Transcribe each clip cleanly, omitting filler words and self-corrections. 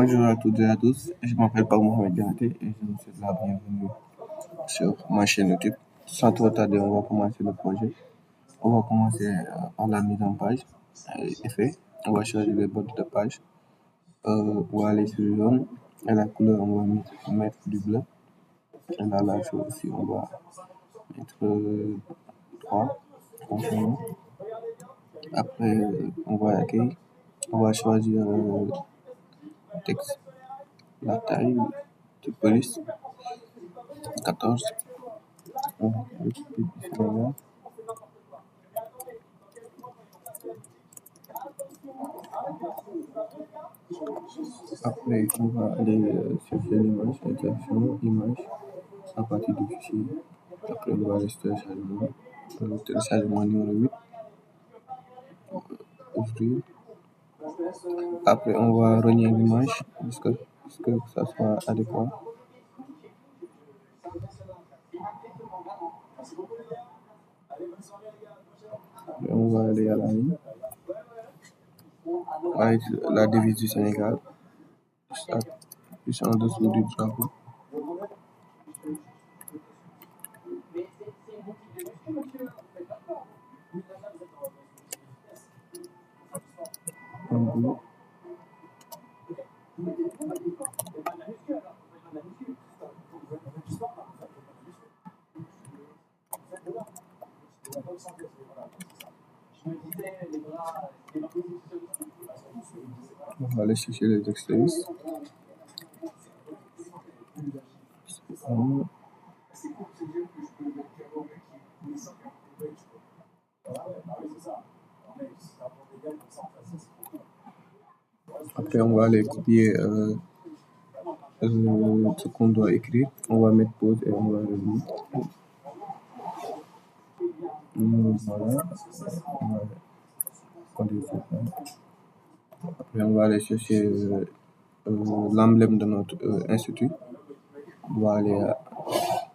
Bonjour à toutes et à tous, je m'appelle Paul Mohamed Diaté et je vous souhaite la bienvenue sur ma chaîne YouTube. Sans trop tarder, on va commencer le projet. On va commencer par la mise en page. Effet, on va choisir les bords de page. On va aller sur le jaune et la couleur, on va mettre du bleu. Et la largeur aussi, on va mettre 3. Confirmer. Après, on va accueillir. On va choisir texte, la taille de police 14. On va cliquer sur là. Après, on va aller chercher l'image, extraction, image, à partir du fichier. Après, on va aller sur téléchargement numéro 8, ouvrir. Après, on va renier l'image jusqu'à ce que ça soit adéquat. Après, on va aller à la ligne avec la devise du Sénégal, juste en dessous du drapeau. En bleu. On va aller chercher les extrémistes. Après, on va aller copier ce qu'on doit écrire. On va mettre pause et on va revenir. Voilà. Après, on va aller chercher l'emblème de notre institut. On va aller à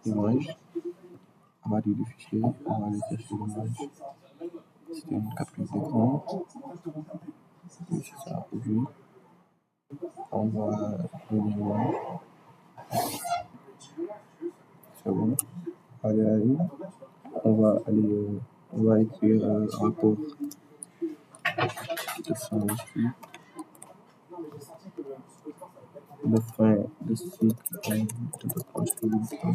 image, à partir du fichier, on va aller chercher l'image. C'est une capture d'écran. Puis c'est ça, ouvrir. On va venir l'image. C'est bon. On va aller à la ligne. On va écrire rapport de fin ici. De fin de cycle de construction.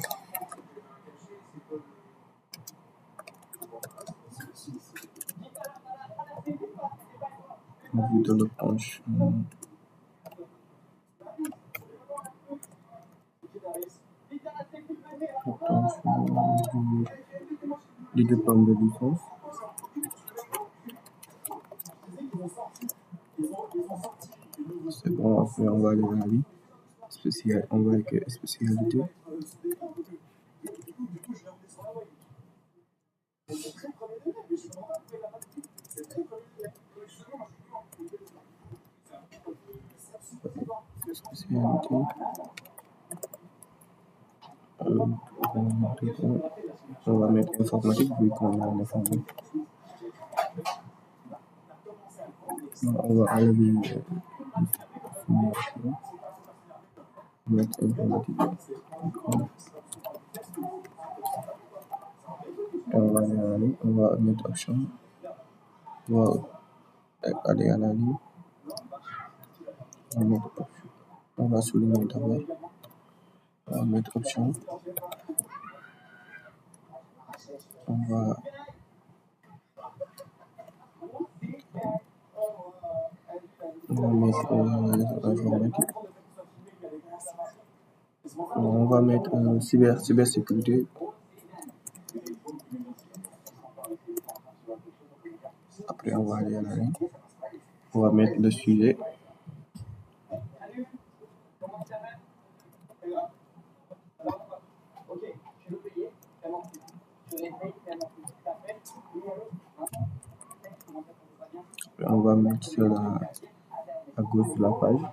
Vue de la planche. Du diplôme de licence. C'est bon, après on va aller à la vie. On va écrire spécialité. Spécialité. On va mettre informatique vu qu'on a l'informatique. On va enlever mettre informatique. Et on va aller à la ligne. On va mettre option. On va aller à la ligne. On va mettre option. On va souligner d'abord. On va mettre option. On va mettre informatique. On va mettre cybersécurité. Après, on va aller à la ligne. On va mettre le sujet. Après, on va mettre sur à gauche de la page.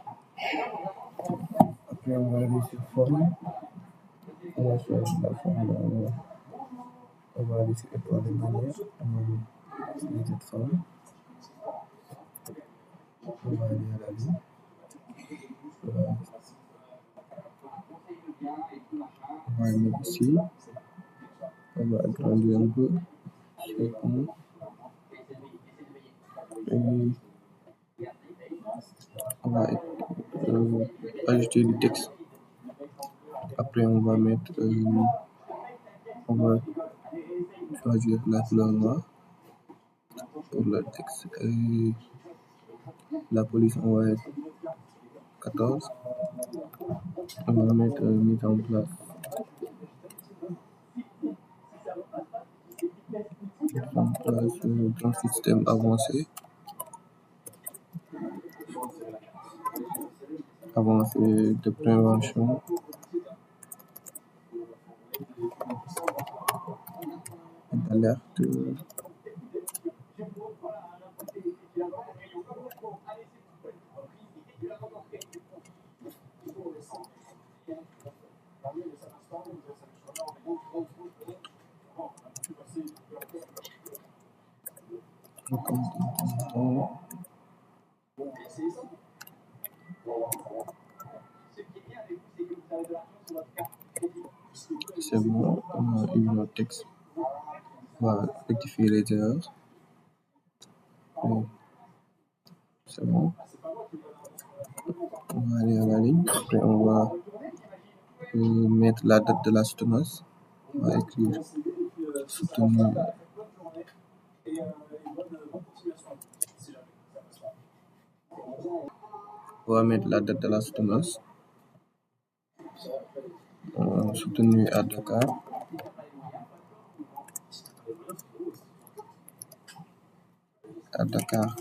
Après, on va aller sur forme. On va choisir la forme. On va aller sur étoile de manière. On va utiliser cette forme. On va aller à la ligne. On va le mettre ici. On va agrandir un peu. C'est bon. Et on va ajouter du texte. Après, on va choisir la couleur noire pour le texte. Et la police, on va être 14. On va mettre mise en place d'un système avancé de prévention et d'alerte. C'est bon, on a eu notre texte. On va rectifier les erreurs. C'est bon. On va aller à la ligne. Après, on va mettre la date de la soutenance. On va écrire soutenu. On va mettre la date de la soutenance. Soutenu à Dakar. À Dakar.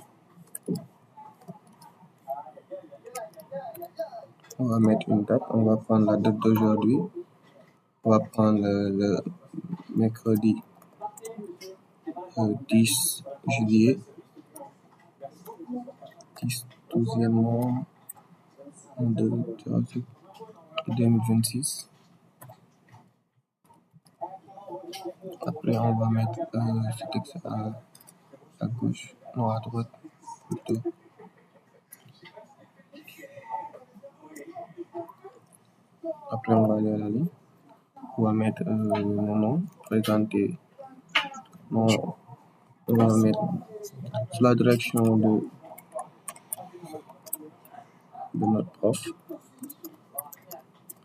On va mettre une date. On va prendre la date d'aujourd'hui. On va prendre le mercredi 10 juillet. 12e mois de 2026. Après, on va mettre ce texte à gauche, non à droite plutôt. Après, on va aller à la ligne. On va mettre mon nom, présenter. Non, on va mettre sous la direction de notre prof.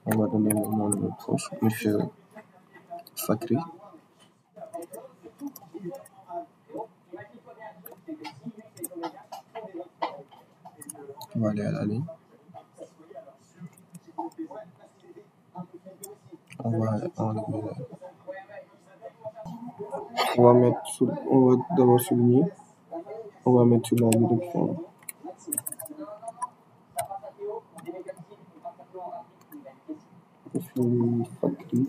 On va donner le nom de notre prof, Monsieur Fakri. On va aller à la ligne. On va enlever là. On va d'abord souligner. On va mettre sur la direction. Monsieur Fakri.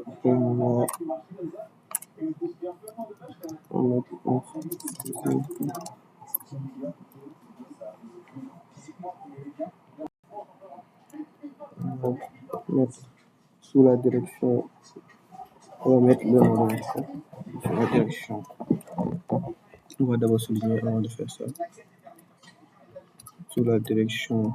Après, on va mettre sous la direction. On va mettre le nom de l'école sur la direction. On va d'abord souligner avant de faire ça. Sous la direction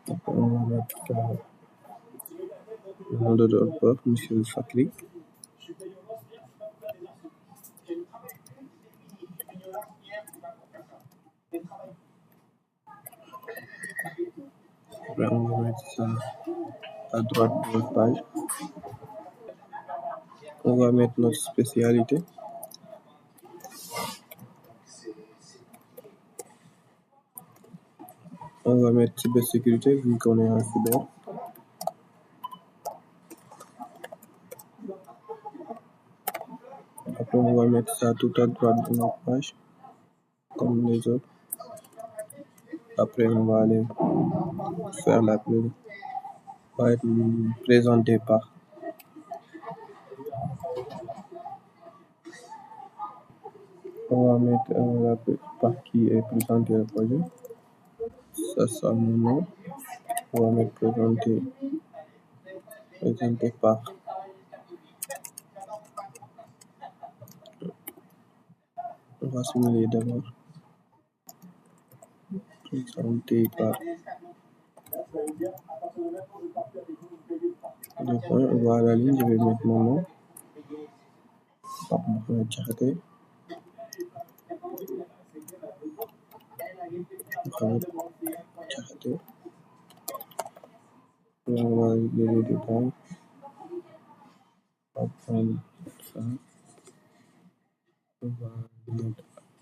Après, on va mettre le nom de notre prof, Monsieur Fakri. Après, on va mettre ça à droite de notre page. On va mettre notre spécialité. On va mettre cybersécurité vu qu'on est en cyber. Après, on va mettre ça tout à droite de notre page, comme les autres. Après, on va aller faire la pub. Va être présenté par. On va mettre la pub par qui est présenté le projet. Ça sera mon nom. On va mettre présenté par. On va simuler d'abord. Présenté par. Donc, on va à la ligne, je vais mettre mon nom. Mohamed Diakhaté. Mohamed Diakhaté. On va regarder les détails. On va prendre ça.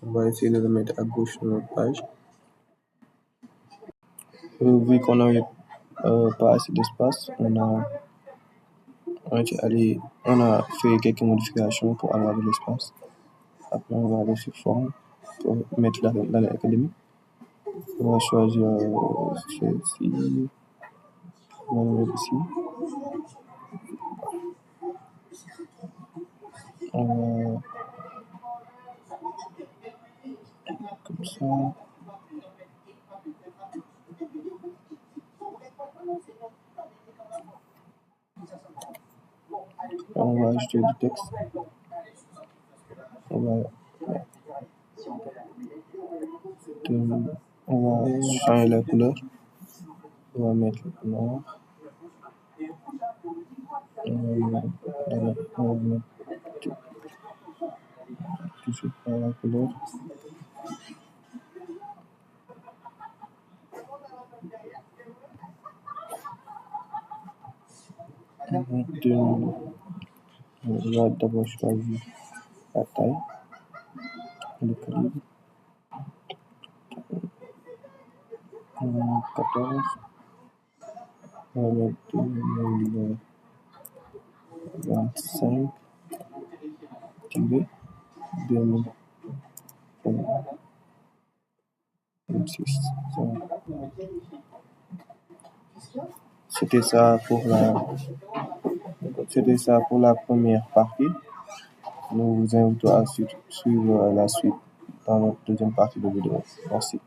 On va essayer de le mettre à gauche de notre page. Vu qu'on n'a pas assez d'espace, on a fait quelques modifications pour avoir de l'espace. Après, on va aller sur forme pour mettre l'année académique. On va choisir celle-ci. On va le mettre ici. On va comme ça. On va ajouter du texte. On va changer la couleur. On va mettre le noir. On va mettre tout de suite par la couleur. On va d'abord choisir la taille, le calibre. 14. On va mettre 2025 2026. C'était ça pour la première partie. Nous vous invitons à suivre la suite dans notre deuxième partie de vidéo. Merci.